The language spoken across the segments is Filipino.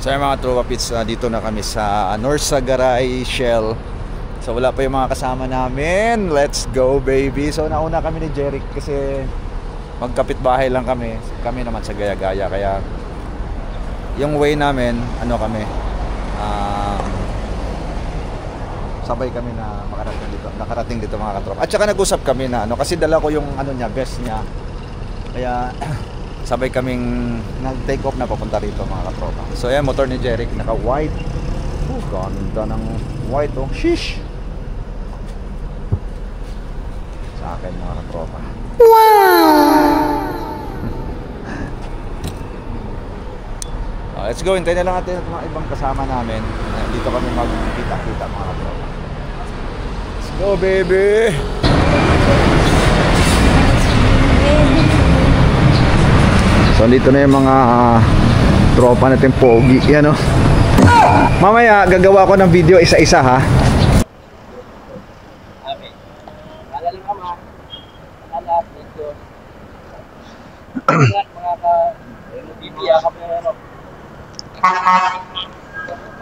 So yung mga tropa pits, dito na kami sa Norsagaray Shell. So wala pa yung mga kasama namin. Let's go baby. So nauna kami ni Jeric kasi magkapit-bahay lang kami. Kami naman sa Gaya-Gaya. Kaya yung way namin, ano kami, sabay kami na nakarating dito mga katropa. At saka nag-usap kami na ano, kasi dala ko yung ano niya, best niya. Kaya sabay kaming nag-take off na papunta rito mga katropa. So yan, motor ni Jeric, naka-white. Ganda ng white oh. Sheesh! Sa akin mga katropa. Wow! Let's go, hintayin na lang natin at mga ibang kasama namin. Dito kami magkita-kita mga katropa. Let's go baby! So dito na yung mga tropa natin pogi, yan o. Mamaya gagawa ko ng video isa-isa ha.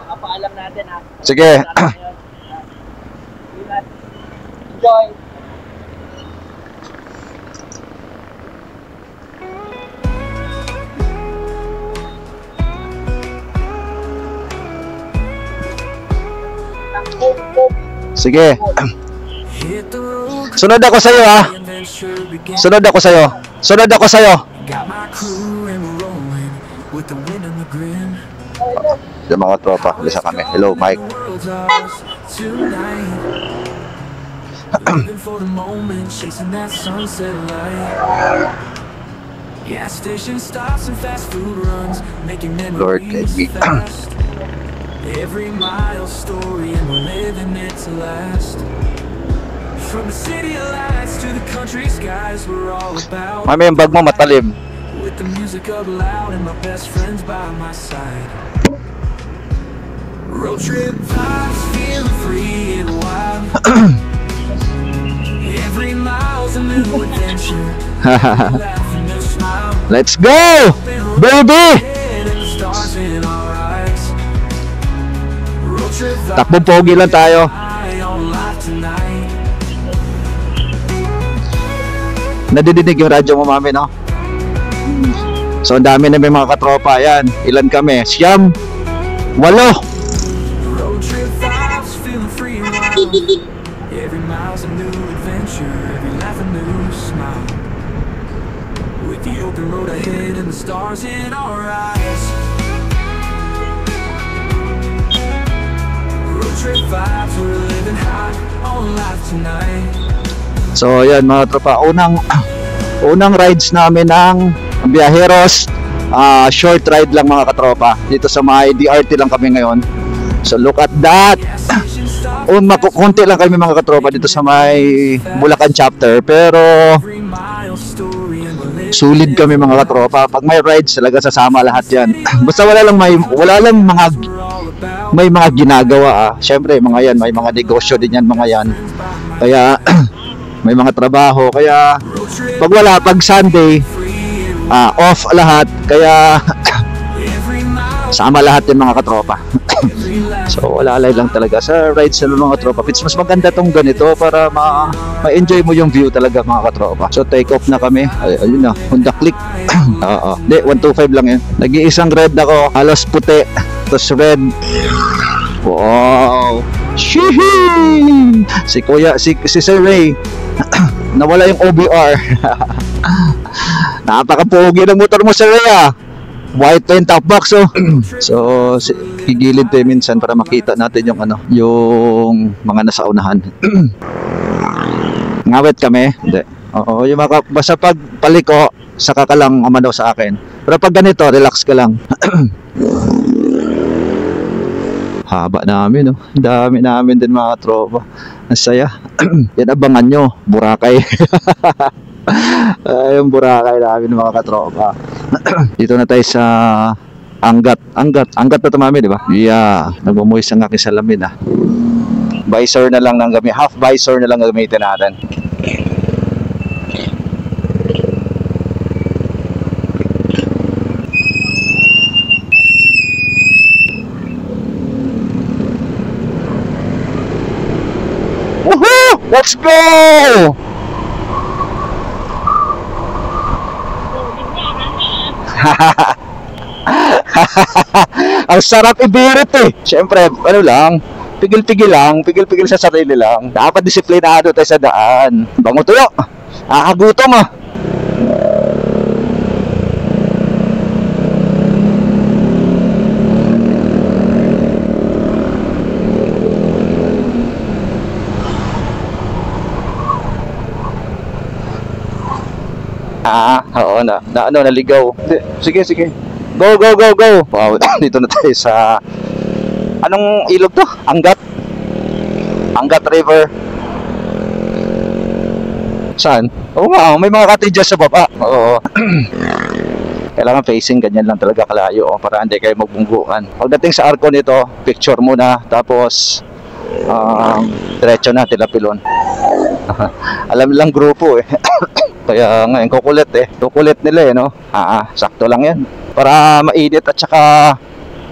Makapaalam natin ha. Sige. Enjoy. Sige. Sunod ako sa'yo ha. Sunod ako sa'yo. Sunod ako sa'yo. Yung mga tropa, lisa kami. Hello Mike. Lord, take me. Every mile story and we're living it to last. From the city lights to the country skies, we're all about. Mami, yung bag mo matalim. With the music up loud and my best friends by my side. Road trip vibes, feeling free and wild. Every mile's a new adventure. Let's go, baby! Takbo pogi lang tayo. Nadidinig yung radyo mo mami no? So ang dami na may mga katropa. Yan, ilan kami? Siyam, 8. Every mile's a new adventure, every laugh a new smile. With the open road ahead and the stars in our eyes. So yan mga tropa, unang rides namin ng Biyaheros, short ride lang mga katropa. Dito sa may DRT lang kami ngayon. So look at that. Konti lang kami mga katropa dito sa may Bulacan chapter, pero sulit kami mga katropa. Pag may rides talaga sasama lahat yan. Basta wala lang may mga ginagawa Siyempre mga yan, may mga negosyo din yan mga yan. Kaya may mga trabaho. Kaya pag Sunday off lahat. Kaya sama lahat yung mga katropa. So wala lang talaga sa rides ng mga tropa pits. Mas maganda tong ganito para ma-enjoy mo yung view talaga mga katropa. So take off na kami. Ayun na, Honda Click. Hindi, 125 lang yun. Nag-iisang red ako, halos puti, tapos red. Wow, shihi! Si Kuya, si Sir Ray nawala yung OBR. Napaka-pogi ng motor mo Sir Ray white pen top box So higilid tayo minsan para makita natin yung yung mga nasa unahan. Ngawet kami? Hindi. Oo, yung basta pag paliko saka ka lang umano sa akin. Pero pag ganito, relax ka lang. Haba namin dami namin din mga tropa. Ang saya. Yan abangan nyo, Boracay. Yung Boracay namin mga katropa. Dito na tayo sa Angat na tumami, di ba? Yeah, nagmumuhis ang aking salamin Visor na lang half visor na lang gamitin natin. Let's go! Ang sarap ibirit eh. Siyempre, ano lang, pigil-pigil lang, pigil-pigil sa sarili lang. Dapat disiplinado tayo sa daan. Bango tuyo. Nakakagutom ah. Oo na ano, naligaw. Sige. Go. Wow, dito na tayo sa anong ilog to? Angat River. Saan? Oo nga, may mga cottages sa baba. Oo. Kailangan facing ganyan lang talaga kalayo para hindi kayo magbungguan. Pagdating sa arko nito, picture muna tapos diretso na Tilapilon. Alam lang grupo eh. Kaya ngayon kukulit nila eh, no? Sakto lang yan para mainit at saka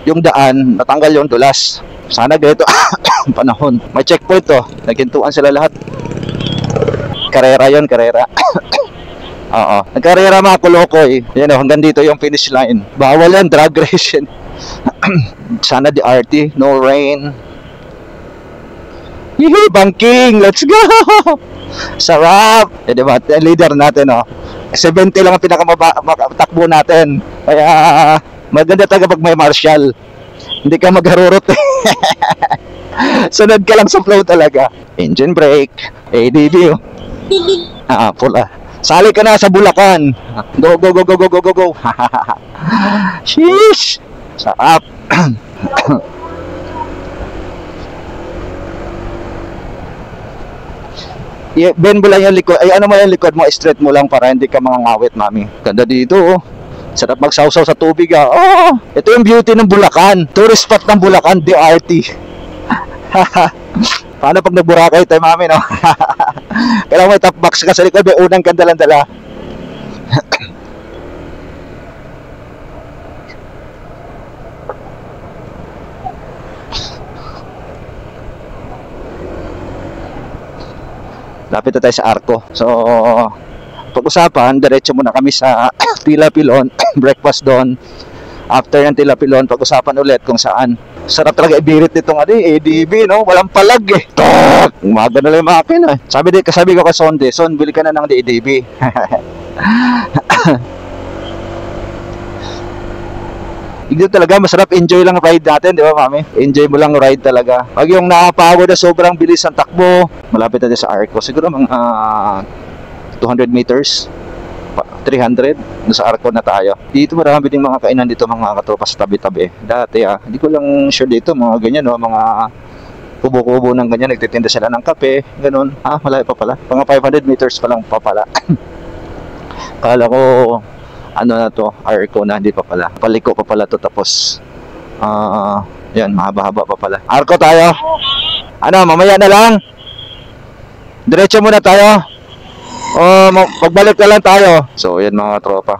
yung daan natanggal yung dulas. Sana ganito panahon. May checkpoint to, naghintuan sila lahat. Karera Oo, nagkarera mga kulokoy. Yan o, hanggang dito yung finish line. Bawal yan, drag race yan. Sana DRT, no rain. Yee, banking, let's go! Sarap! Diba, leader natin oh. 70 lang ang pinakamatakbo natin. Kaya maganda talaga pag may marshal. Hindi ka magharurot eh. Sunod ka lang sa flow talaga. Engine brake, ADB oh. Pula. Sali ka na sa Bulacan. Go. Sheesh! Sarap! Ben mo lang yung likod. Ay, ano mo yung likod mo, straight mo lang para hindi ka mangangawit, mami. Ganda dito, oh. Sarap magsawsaw sa tubig, ah. Oh, ito yung beauty ng Bulacan. Tourist spot ng Bulacan, DRT. Paano pag nagburakay tayo, mami, no? Kailangan may top box ka sa likod, may unang kandalan-dala. Lapit na tayo sa arko. So, pag-usapan, diretso muna kami sa Tilapilon, breakfast doon. After ng Tilapilon, pag-usapan ulit kung saan. Sarap talaga ibirit nitong ADB, no? Walang palag eh. Tok! Umaga na lang yung makina eh. Sabi ko kay Son, bili ka na ng ADB. Dito talaga masarap, enjoy lang ride natin, di ba mami? Enjoy mo lang ride talaga. Pag yung nakapagod na sobrang bilis ang takbo, malapit na sa arko. Siguro mga 200 meters, 300, nasa arko na tayo. Dito marami din mga kainan dito, mga katropa sa tabi-tabi. Dati hindi ko lang sure dito, mga ganyan, no? Mga kubo-kubo ng ganyan, nagtitinda sila ng kape, ganun. Malayo pa pala. Mga 500 meters pa lang pa pala. Kala ko ano na to, arko na, hindi pa pala. Paliko pa pala to, tapos yan, mahaba-haba pa pala. Arko tayo. Ano, mamaya na lang. Diretso muna tayo. Pagbalik na lang tayo. So, yan mga tropa.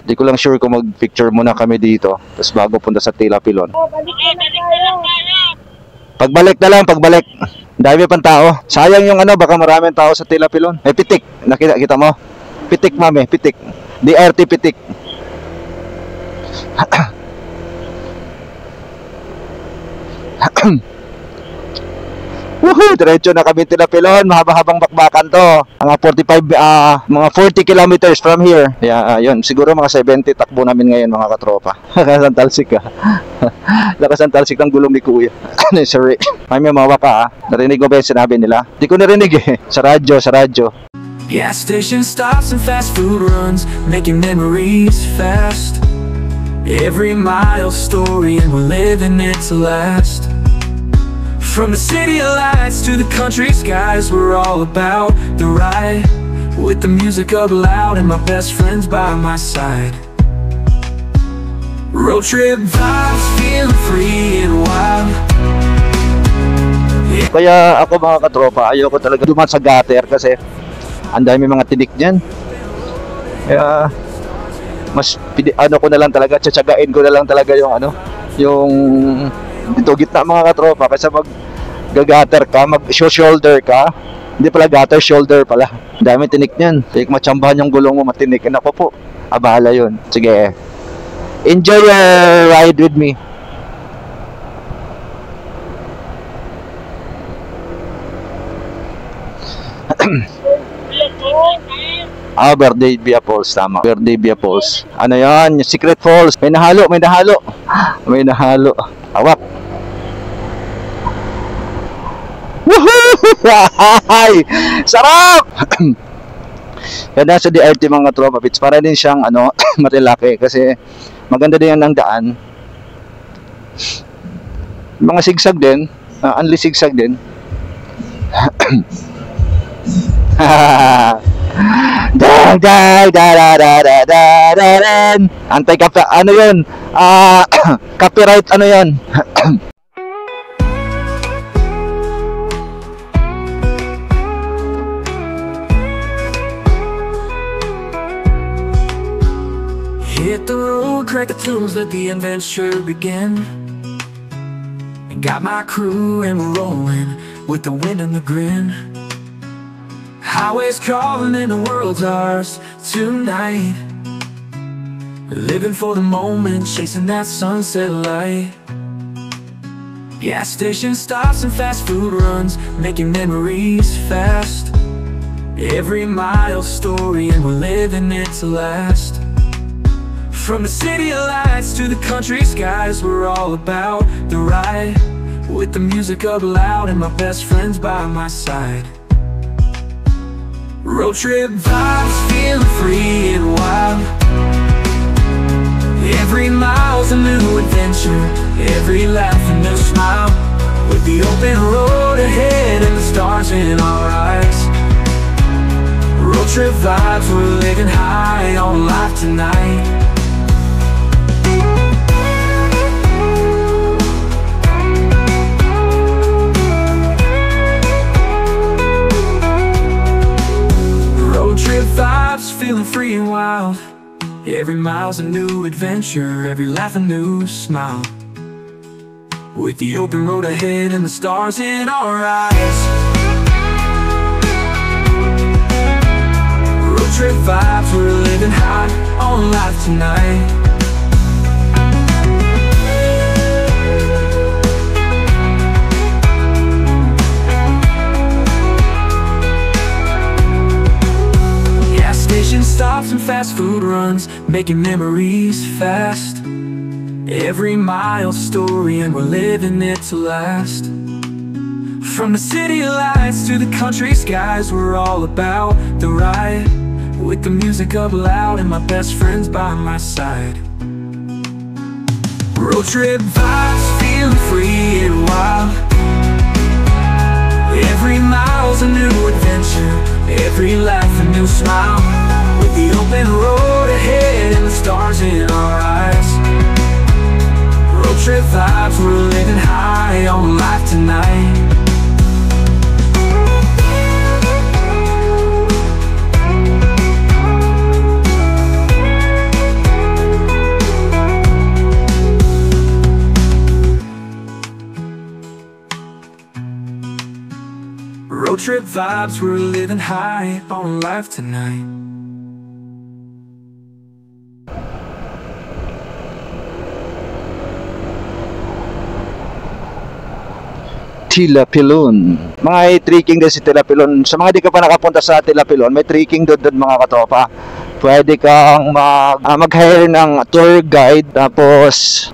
Di ko lang sure kung mag-picture muna kami dito. Tapos bago punta sa Tilapilon. Pagbalik na lang, pagbalik. Dami pang tao. Sayang yung baka maraming tao sa Tilapilon. May pitik. Nakita mo? Pitik, mami, pitik. DRT pitik. Woohoo! Diretso na kami Tilapilon. Mahaba-habang bakbakan to. Mga 40 kilometers from here. Yun. Siguro mga 70 takbo namin ngayon mga katropa. Lakas ang talsik Lakas ang talsik ng gulong ni Kuya. Sorry. May mawa ka Narinig mo ba yung sinabi nila? Di ko narinig eh. Sa radyo. Gas station stops and fast food runs, making memories fast. Every mile story and we're living it to last. From the city lights to the country skies, we're all about the ride. With the music up loud and my best friends by my side. Road trip vibes, feeling free and wild. Kaya ako mga katropa, ayoko talaga dumaan sa gutter kasi ang dami mga tinik dyan. Kaya mas ko na lang talaga, tsatsagain ko na lang talaga yung dito gitna mga katropa. Kasi mag gagater ka, mag shoulder ka, Hindi pala gutter, shoulder pala. Dami tinik niyan. Kaya matsambahan yung gulong mo, matinik. Ako po, abala yun. Sige. Enjoy your ride with me. Birthday Via Falls, tama. Birthday Via Falls. Ano yan? Yung Secret Falls. May nahalo, may nahalo. May nahalo. Hawak. Woohoo! Ay! Sarap! Yan nasa DRT mga tropa pits. Para din siyang marilaki kasi maganda din yan ang daan. Mga sigsag din. Unli sigsag din. Ano yun? Copyright ano yun? Hit the road, crack the tunes, let the adventure begin. And got my crew and we're rolling with the wind and the grin. Highways calling and the world's ours tonight. Living for the moment, chasing that sunset light. Gas station stops and fast food runs, making memories fast. Every mile story and we're living it to last. From the city lights to the country skies, we're all about the ride. With the music up loud and my best friends by my side. Road trip vibes, feeling free and wild. Every mile's a new adventure, every laugh a new smile. With the open road ahead and the stars in our eyes. Road trip vibes, we're living high on life tonight. Road trip vibes, feeling free and wild. Every mile's a new adventure, every laugh a new smile. With the open road ahead and the stars in our eyes. Road trip vibes, we're living high on life tonight. Stops and fast food runs, making memories fast. Every mile story and we're living it to last. From the city lights to the country skies, we're all about the ride. With the music up loud and my best friends by my side. Road trip vibes, feeling free and wild. Every mile's a new adventure, every laugh a new smile. With the open road ahead and the stars in our eyes. Road trip vibes, we're living high on life tonight. Road trip vibes, we're living high on life tonight. Tilapilon. Mga trekking din si Tilapilon. Sa mga di ka pa nakapunta sa Tilapilon, may trekking doon mga katropa. Pwede kang mag-hire ng tour guide, tapos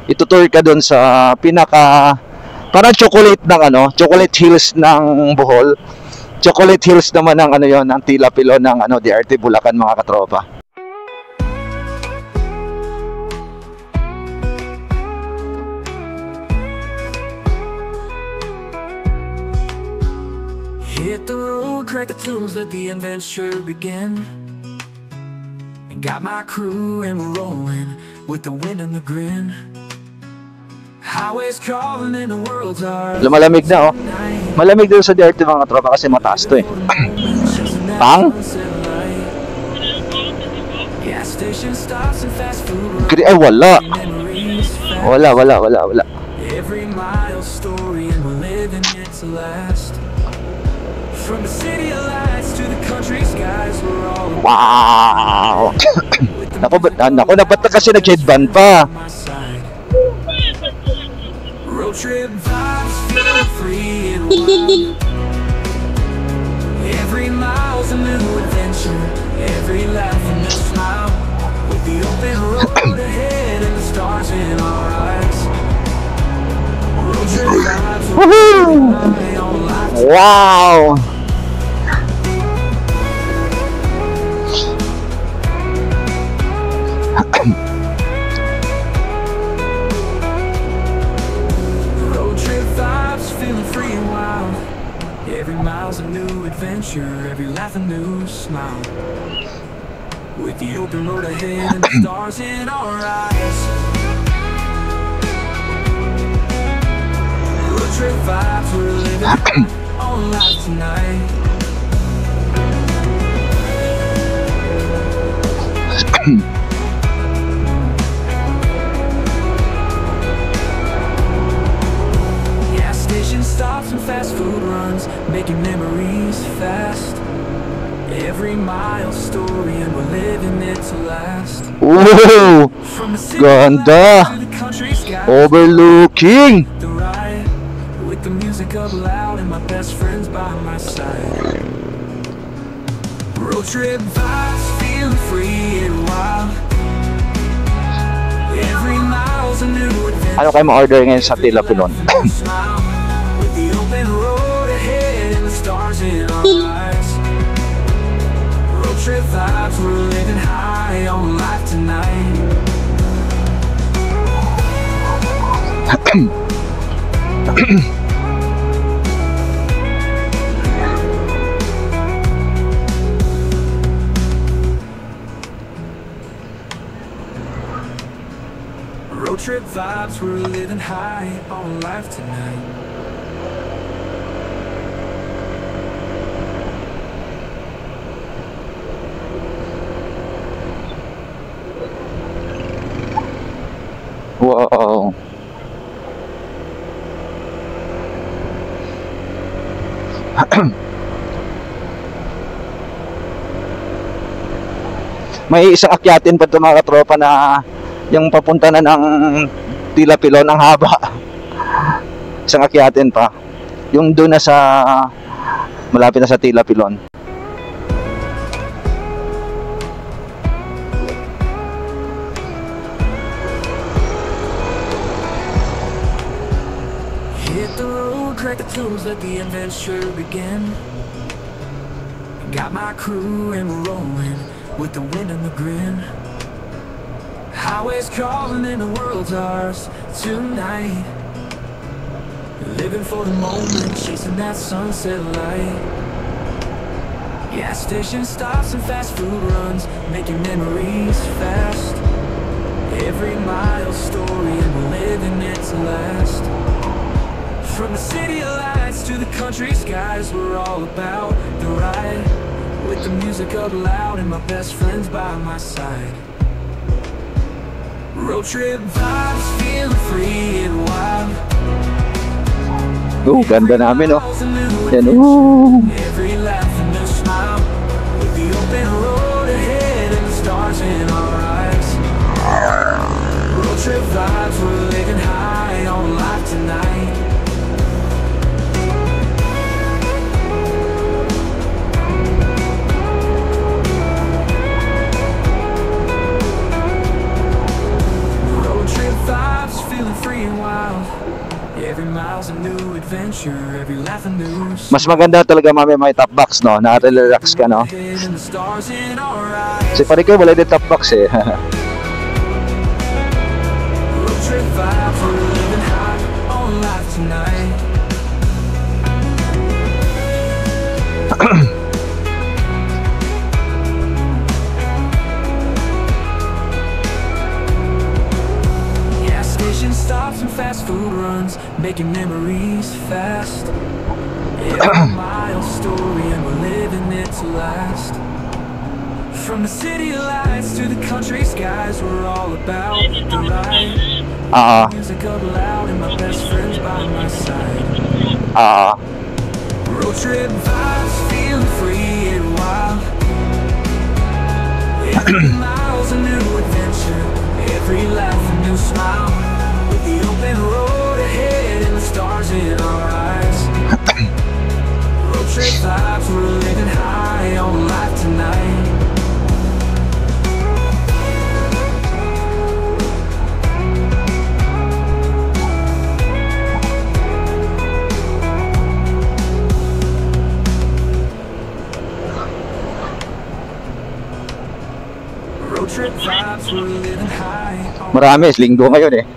itutour ka doon sa pinaka parang chocolate ng chocolate hills ng Bohol. Chocolate hills naman ng yon, ng Tilapilon ng DRT Bulacan mga katropa. Hit the road, crack the tunes, let the adventure begin. And got my crew and we're rolling with the wind and the grin. Highways calling and the world's ours. Lumalamig na Malamig din sa DRT mga tropa kasi mataas to Pang? Ay wala. Wala. Every mile story and we're living it to last. From the city lights to the country skies, we're all Wow! Naku, dapat na kasi nag-headband pa. my side. Road trip vibes, feel free and wild. Every mile's a new adventure, every laugh and a smile. With the open road ahead and the stars in our eyes. Road trip vibes, Woohoo! high on life. Wow! Road trip vibes, feeling free and wild. Every mile's a new adventure, every laugh a new smile. With the open road ahead and the stars in our eyes. Road trip vibes, we're living on life tonight. Gas station stops and fast food runs, making memories fast. Every mile story and we're living it to last. Wow! From the city Ganda! lights to the country skies, Overlooking! the ride with the music up loud and my best friends by my side. Road trip vibes, feeling free and wild. Every mile's a new adventure. Ano kayo ma-order ngayon sa Tila Pilon? Smile with the open road ahead and the stars in our eyes. Road trip vibes, we're living high on life tonight. Road trip vibes, we're living high on life tonight. Wow! May isang akyatin pa ito mga katropa na yung papunta na ng Tila Pilon ang haba. Isang akyatin pa. Yung doon na sa malapit na sa Tila Pilon. Hit the road, crack the tools, let the adventure begin. Got my crew and we're rolling with the wind and the grin. Highways calling and the world's ours tonight. Living for the moment, chasing that sunset light. Gas station stops and fast food runs, making memories fast. Every mile story and we're living it to last. From the city lights to the country skies, we're all about the ride. With the music up loud and my best friends by my side. Road trip vibes, feeling free and wild. Ganda namin oh. Miles a new Yan, adventure, every laugh and a smile. With the open road ahead and the stars in our eyes. Road trip vibes, we're living high on life tonight. Road trip vibes, feeling free and wild. Every mile's a new adventure, every laugh a new Mas maganda talaga mami may top box no, na-relax ka no. and the stars in our eyes. Kasi pare kayo wala din top box eh. Road trip vibes, we're living high on life tonight. Gas station stops and fast food runs, making memories fast. Every mile story and we're living it to last. From the city lights to the country skies, we're all about the ride. Ah, Music up loud and my best friends by my side. ah. Road trip vibes, feeling free and wild. Every mile's a new adventure, every laugh a new smile. With the open road ahead and the stars in our eyes. Road trip vibes, we're living high on life tonight. Road trip vibes, we're living high on Marami, linggo ngayon eh.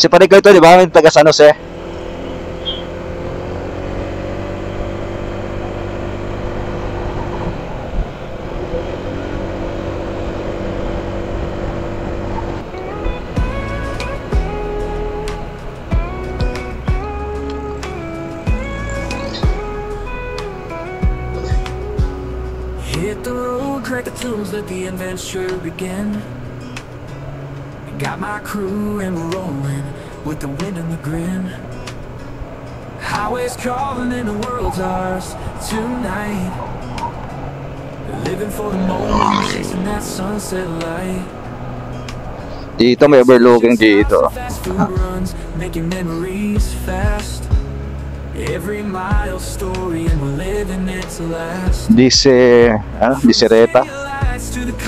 Si Panico ito, di ba? Yung taga San Jose. Hit the road, crack the tools, let the adventure begin. Got my crew and we're rolling with the wind and the grin. Highways calling and the world's ours tonight. Living for the moment, chasing that sunset light. Dito may overlooking dito. Fast food runs, making memories fast. Every mile story and we're living it to last. Disereta.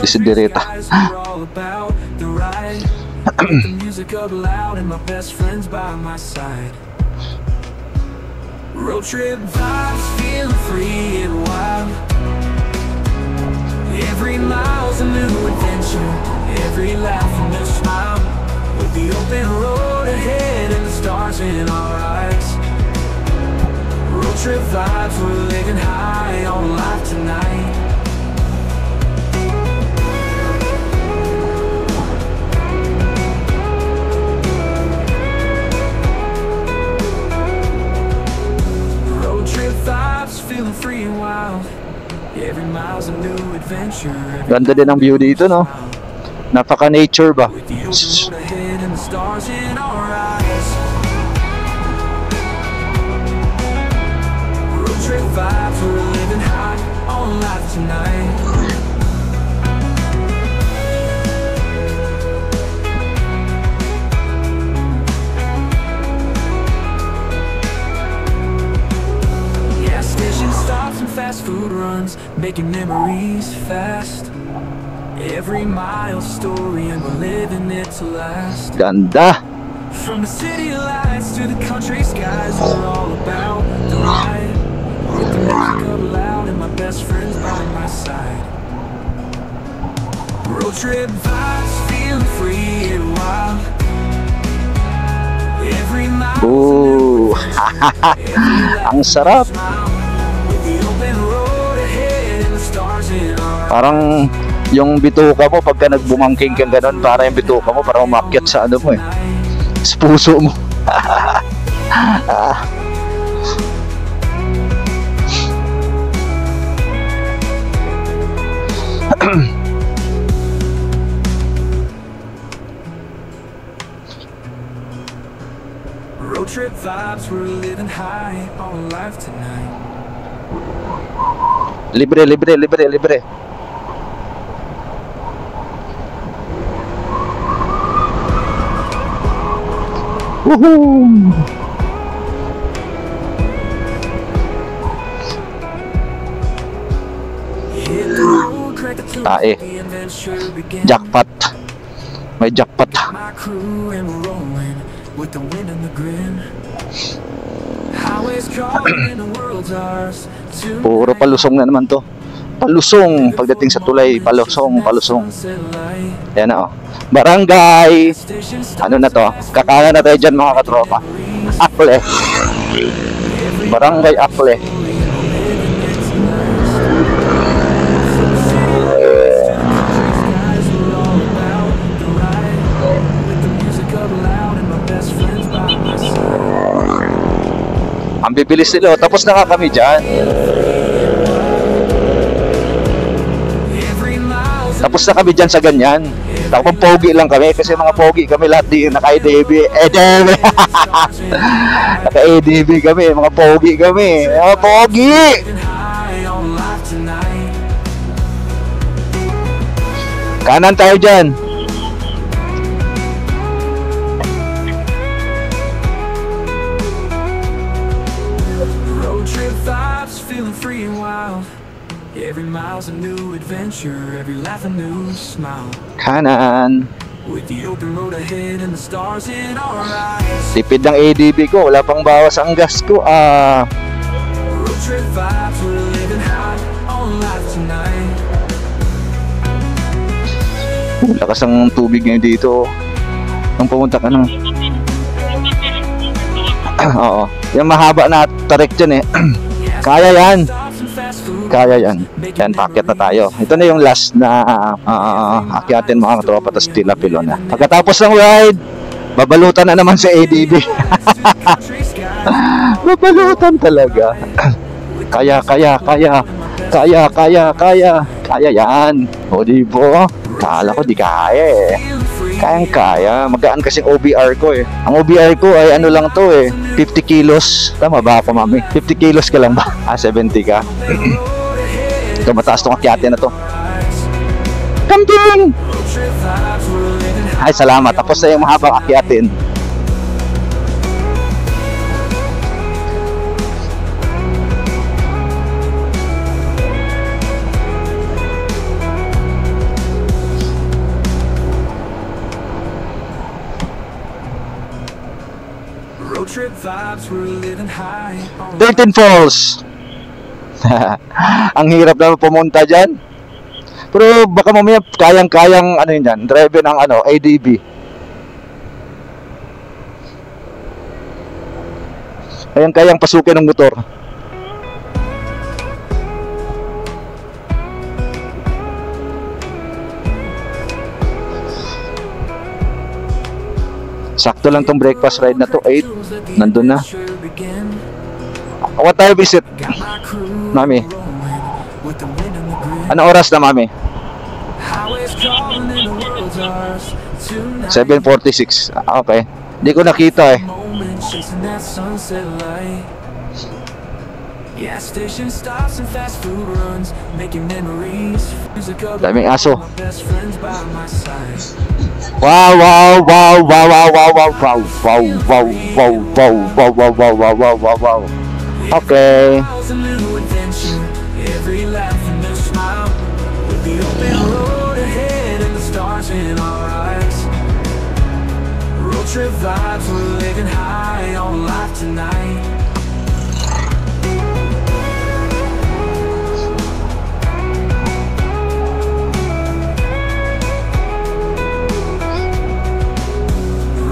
Desidereta. The music up loud and my best friends by my side. Road trip vibes, feeling free and wild. Every mile's a new adventure, every laugh a new smile. With the open road ahead and the stars in our eyes. Road trip vibes, we're living high on life tonight. Feeling free and wild. Every mile's a new adventure. Ganda din ang view dito, no? Napaka-nature ba? With the open road ahead and the stars in our eyes. Road trip vibes, we're living high on life tonight. Fast food runs, making memories fast. Every mile story and we're living it to last. Ganda! From the city lights to the country skies, we're all about the ride. With the music up loud and my best friends by my side. Road trip vibes, feeling free and wild. Every mile. Ooh! Ang sarap! Parang yung bituka mo pagka nagbumangking kang ganon, para yung bituka mo parang umakyat sa ano mo eh, sa puso mo. Road trip vibes, we're living high on life tonight. Libre, libre, libre, libre. Woohoo! Tae. Jackpot. May jackpot. My crew and we're rolling with the wind and the grin. Highways calling and the world's ours Puro palusong na naman to. Palusong pagdating sa tulay, palusong. Yan na, oh. Barangay. Ano na to? Kakanan na tayo dyan, mga katropa. Akle. Barangay Akle. Ang bibilis nila, oh. Tapos na nga kami dyan. Tapos na kami dyan sa ganyan. Tapos pogi lang kami kasi mga pogi kami lahat di naka-ADB. Naka-ADB kami, mga pogi kami. Mga pogi! Kanan tayo dyan. Road trip vibes, feeling free and wild. Every mile's a new adventure, every laugh a new smile. Kanan. With the open road ahead and the stars in our eyes. Tipid ng ADB ko, wala pang bawas ang gas ko. Road trip vibes, we're living high on life tonight. Lakas ang tubig ngayon dito. Nung pumunta ka ng... Oo. Yung mahaba na tarik dyan eh. Kaya yan. Kaya yan. Yan, packet na tayo. Ito na yung last na akyatin mga katropa, tas tila pilo na. Pagkatapos ng ride, babalutan na naman sa ADB. Babalutan talaga. Kaya yan. O di po? Kala ko di kaya eh. Kayang-kaya. Magaan kasing OBR ko eh. Ang OBR ko ay ano lang to eh. 50 kilos. Tama ba ako, mami? 50 kilos ka lang ba? 70 ka. Ito, mataas tong akyatin na to. Kambing! Ay, salamat. Tapos na yung mahabang akyatin. Road trip vibes, we're living high on 13 Falls. Ang hirap na pumunta dyan. Pero baka mamaya kayang-kayang ano yun dyan, drive ng ano, ADB. Kayang-kayang pasukin ng motor. Sakto lang tong breakfast ride na to, 8. Nandun na. What time is it, mami? Anong oras na, mami? 7:46. Okay. Hindi ko nakita eh. Daming aso. Wow. Okay. Road trip vibes, we're living high on life tonight.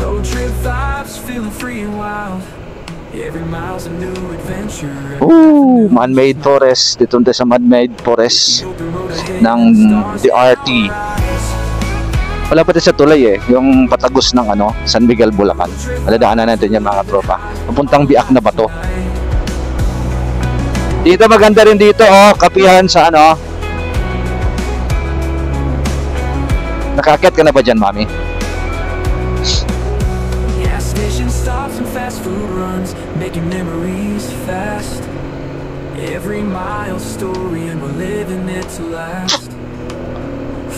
Road trip vibes, feeling free and wild. Every mile's a new adventure. Ooh, man-made forest. Dito tayo sa man-made forest ng DRT. Wala pa tayo sa tulay eh, yung patagos ng ano, San Miguel, Bulacan. Aladaanan natin yan mga tropa. Papuntang Biak na Bato. Dito maganda rin dito oh, kapihan sa ano. Nakaakyat ka na ba dyan, mami? Gas station stops and fast food runs, making memories fast. Every mile story and we're living it to last.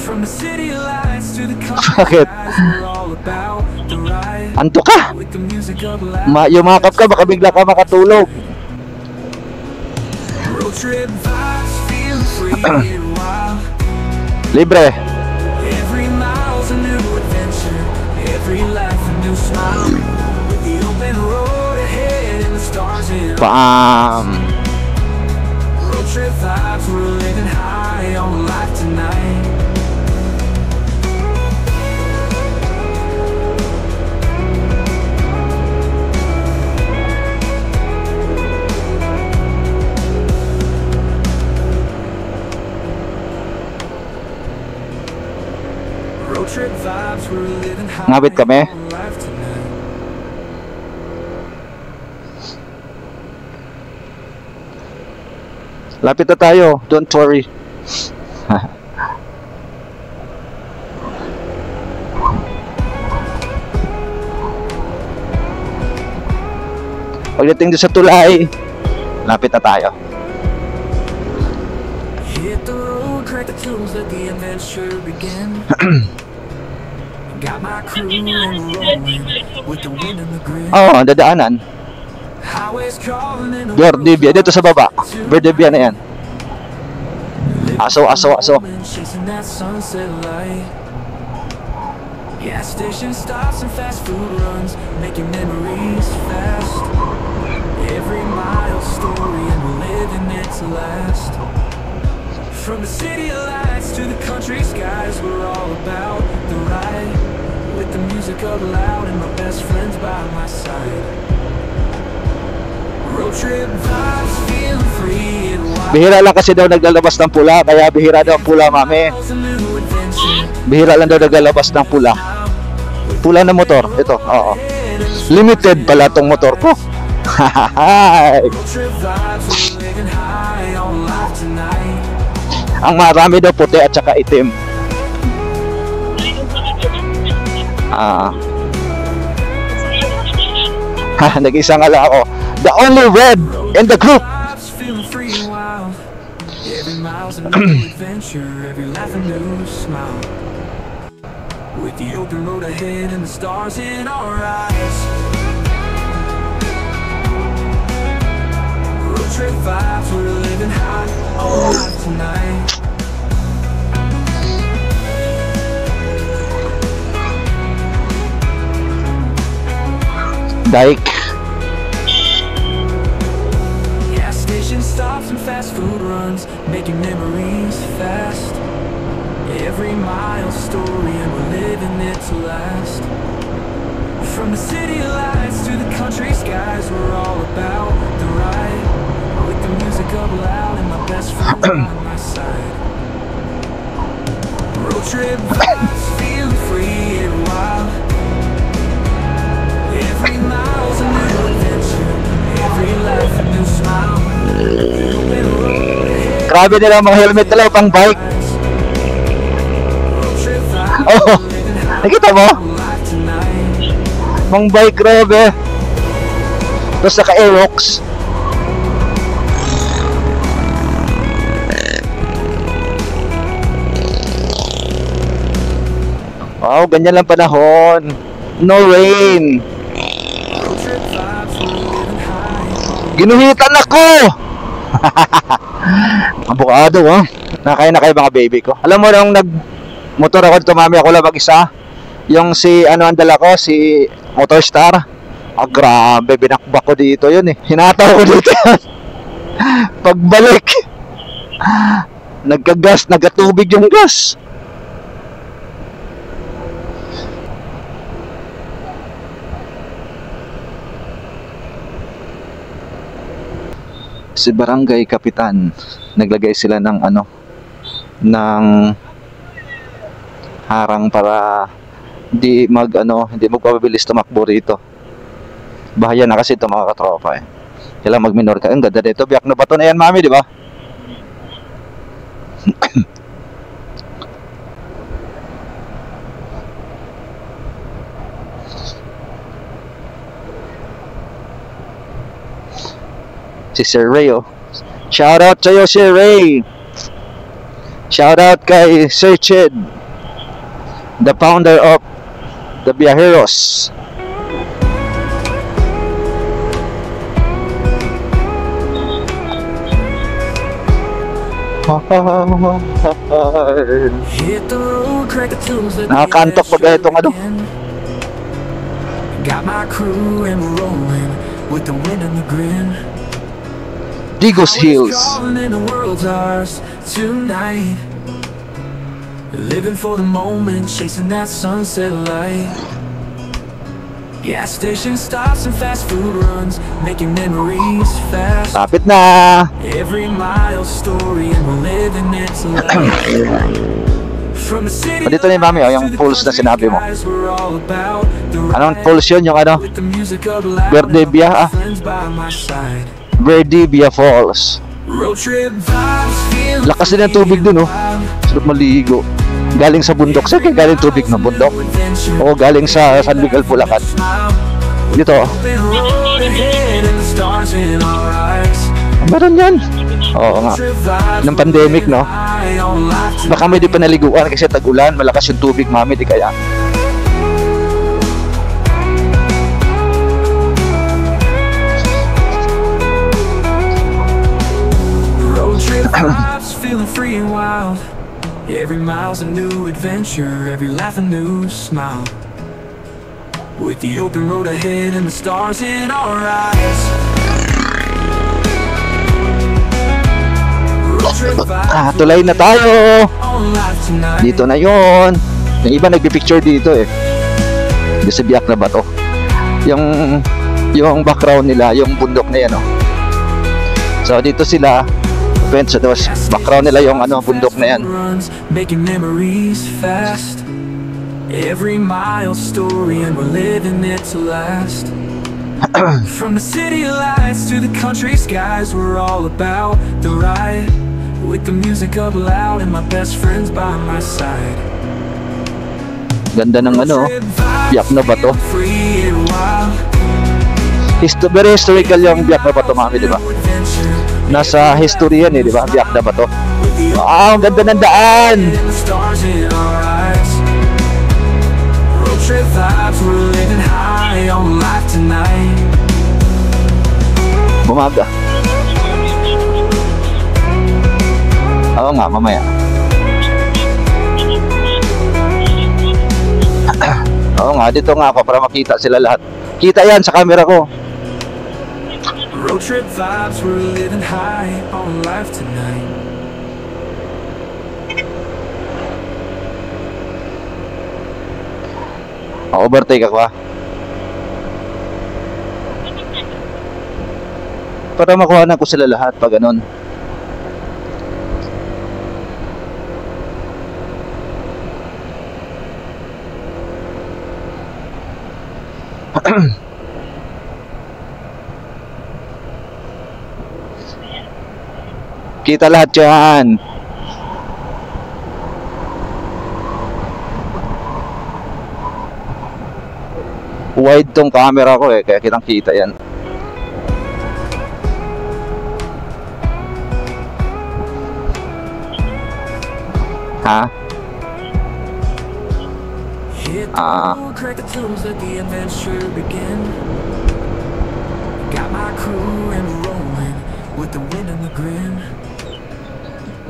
From the city lights to the Bakit? we're all about the ride. Anto ka? With the music up loud. Yumakap ka, baka bigla ka makatulog. Road trip vibes, feel free and wild. Libre. Every mile's a new adventure, every life a new smile. With the open road ahead and the stars in our Bam. vibes, we're living high on life tonight. Road trip vibes, we're living high Ngabit kami. on life tonight. Lapit na tayo, don't worry. Pagdating doon sa tulay, lapit na tayo. Hit the road, crack the tools, let the adventure begin. Got my crew and rolling with the wind and the grin. Oo, dadaanan. Highways calling in the Verdibia, dito sa baba. Verdibia na yan. Aso. chasing that sunset light. Gas station stops and fast food runs, making memories fast. Every mile story and we're living it to last. From the city lights to the country skies, we're all about the ride. With the music up loud and my best friends by my side. Road trip vibes, feeling free and wild. Bihira lang kasi daw naglalabas ng pula, kaya bihira daw ang pula, mami. A new adventure. Bihira lang daw naglalabas ng pula. Pula na motor, ito, oo. Limited pala tong motor ko. Road trip vibes, we're living high on life tonight. Ang marami daw puti at saka itim. Nag-isa nga lang ako. The only red in the group. Vibes, feeling free and wild. Every mile's a new adventure, every laugh a new smile. With the open road ahead and the stars in our eyes. Road trip vibes, we're living high on life tonight. Dike. Gas station stops and fast food runs, making memories fast. Every mile story and we're living it to last. From the city lights to the country skies, we're all about the ride. With the music up loud and my best friend by my side. Road trip vibes, feeling free and wild. Every mile's a new adventure, every life a new smile. Grabe nila mga helmet nila pang bike. Road trip vibes, Oh, living high nakita mo? on life tonight. Pang bike, grabe. Tapos naka-Aerox. Wow, ganyan lang panahon. No rain. Road trip vibes, we're living high. Ginuhitan ako! Abukado, oh. Nakaya na kayo mga baby ko. Alam mo nung nag-motor ako dito, mami, ako lang mag-isa. Yung si, ano ang dala ko, si Motorstar. Ah, grabe, binakbak ko dito yun eh. Hinataw ko dito yun. Pagbalik, nagkagas, nagkatubig yung gas. Si Barangay Kapitan, naglagay sila ng ano, ng harang para hindi magpapabilis tumakbo rito. Bahaya na kasi ito mga katropa eh. Kailangan mag-minor ka. Ang ganda dito, biyak na bato na yan, mami, di ba? Si Sir Ray, oh. Shout out sa'yo, Sir Ray. Shout out kay Sir Chid, the founder of the Viajeros. Hit the road, crack the tunes, let the Nakakantok pag adventure itong ano. begin. Got my crew and we're rolling with the wind and the grin. Digos Hills. Calling and the world's ours tonight. Living for the moment, chasing that sunset light. Gas station stops and fast food runs, making memories fast. Lapit na. Every mile story and we're living it to life. From the city Dito na yung mami, yung pulse na sinabi mo. guys, we're all about the Anong ride. pulse yun? Yung ano? With the music up loud Verdebia, and my ah. friends by my side. Verdebia Falls. Road trip vibes, feel Lakas din ng tubig dun, oh. Sarap maligo. Galing sa bundok. Saan kayo galing tubig ng bundok? O galing sa San Miguel, Bulacan. Dito, oh. Meron yan. Oo nga. Ng pandemic, no? Baka may di pa naliguan kasi tag-ulan. Malakas yung tubig, mami. Di kaya. Road trip vibes, feeling free and wild. Every mile's a new adventure, every laugh a new smile. With the open road ahead and the stars in our eyes. Road trip vibes, Tulay na tayo. on life tonight. Dito na yon. Yung iba nagpipicture dito eh. Dito sa biyak na bato. Yung background nila, yung bundok na yan, oh. So dito sila. So, background nila yung bundok na yan. Runs, making memories fast. Every mile story and we're living it to last. From the city lights to the country skies, we're all about the ride. With the music up loud and my best friends by my side. Ganda ng biyak na bato. Free and wild. Very historical yung biyak na bato, mami, di ba? Nasa history yan eh, di ba? Biyak na bato. Wow, ang ganda ng daan! And the stars in our eyes. Road trip vibes, we're living high on life tonight. Bumaga. Oo nga, mamaya. Oo nga, dito nga ako para makita sila lahat. Kita yan sa camera ko. Road trip vibes, we're living high on life tonight. Overtake ako, ha? Para makuha na ko sila lahat pag ganun. Kita lahat yan. Wide tong camera ko eh, kaya kitang kita yan. Ha? Hit the road, crack the tunes, let the adventure begin. Got my crew and we're rolling with the wind and the grin.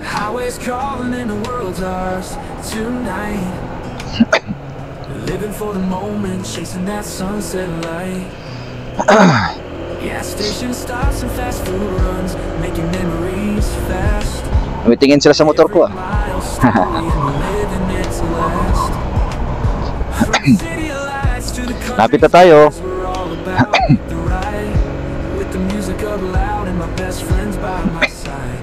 Highways calling and the world's ours tonight. Living for the moment, chasing that sunset light. Gas station stops and fast food runs, making memories fast. Tingin sila sa motor ko, ah. Mile story and we're living it to last. From city lights to the country Lapit na tayo. skies, we're all about the ride. With the music up loud and my best friends by my side.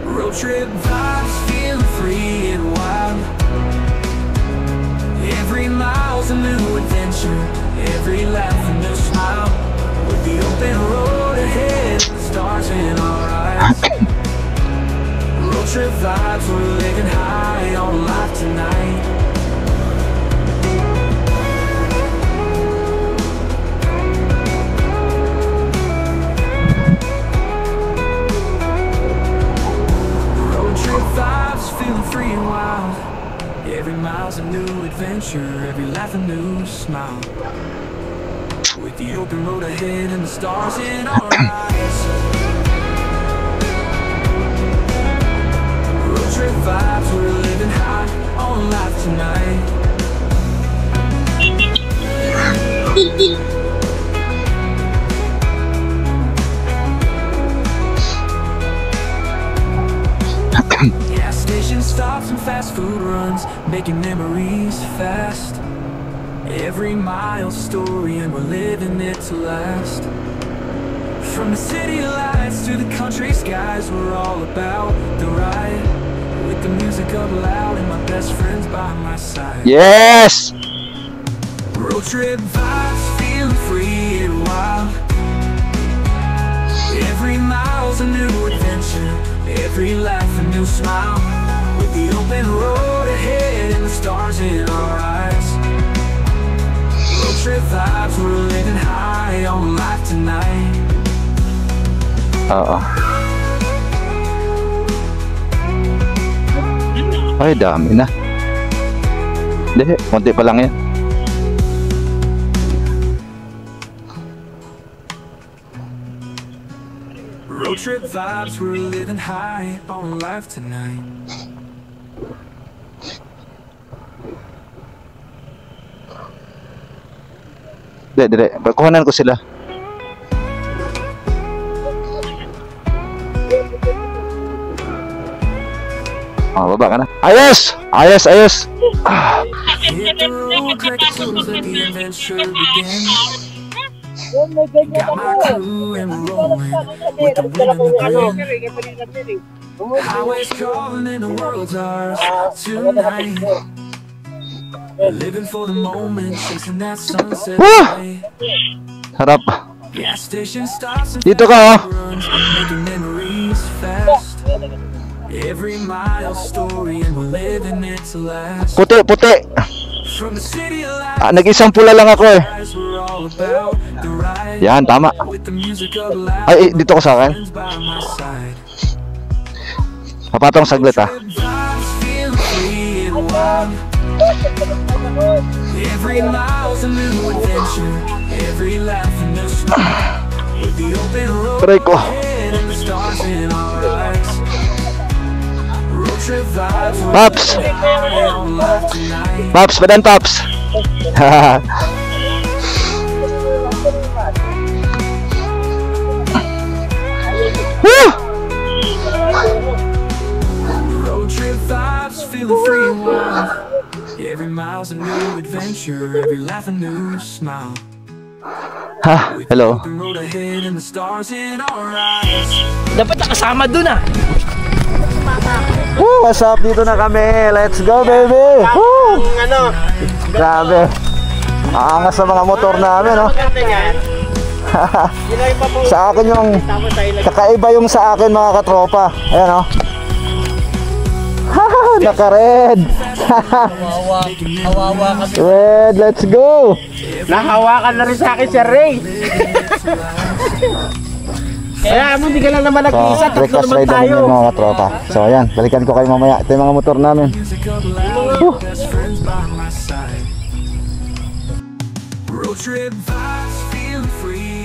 Road trip vibes, feeling free and wild. Every mile's a new adventure, every laugh a new smile. With the open road ahead, the stars in our eyes. Road trip vibes, we're living high on life tonight. Road trip vibes, feeling free and wild. Every mile's a new adventure, every laugh a new smile. With the open road ahead and the stars in our eyes. Road trip vibes, we're living high on life tonight. stops and fast food runs, making memories fast. Every mile's story and we're living it to last. From the city lights to the country skies, we're all about the ride. With the music up loud and my best friends by my side. Yes! Road trip vibes, feeling free and wild. Every mile's a new adventure, every laugh a new smile. With the open road ahead and the stars in our eyes. Road trip vibes, we're living high on life tonight. Oo. Ay, dami na. Hindi, konti pa lang yan. Road trip vibes, we're living high on life tonight. Dire. Pagkuhanan ko sila. Baba ka na. Ayos! Ayos! Hit the road, crack the tools, let the adventure begin. Oh, may ganyan Got my crew and we're rolling with the wind and the grin. Highways calling and the world's ours tonight. Living for the moment, chasing that sunset light. Harap. Gas station stops and Dito ka, oh. runs, making memories fast. Every mile story and we're living it to last. Puti. From the city lights, Nag-isang pula lang ako eh. we're all about the ride. Yan, tama. With the music up loud, Ay, dito ko sa akin. friends by my side. Papatong saglit ah. Vibes feel free and wild. Every mile's a new adventure, every laugh a new smile. With the open road Aray ko. ahead and the stars in our eyes. Road trip vibes, we're Paps. living high on life tonight. Paps, badan Paps. Woo! Road trip vibes, feeling free and wild. Every mile's a new adventure, every laugh a new smile. Ha, hello. The road ahead and the stars in our eyes. Dapat nakasama dun ah. Woo, what's up? Dito na kami. Let's go, baby. Woo! Ano, Grabe. Aangas sa mga motor namin, no? maganda yan. Yun ang ipapaw- Sa akin yung Tama tayo lang. kakaiba yung sa akin, mga katropa. Ayan, no? Naka-red. Hawawa ka. Red, let's go. Nahawakan na rin sa akin si Ray. Kaya mo, hindi ka lang naman So, nag-iisa. Tatlo breakfast naman ride namin tayo. yung mga katropa. So, ayan. Balikan ko kayo mamaya. Ito yung mga motor namin. Music up loud, best friends by my side. Road trip vibes, feeling free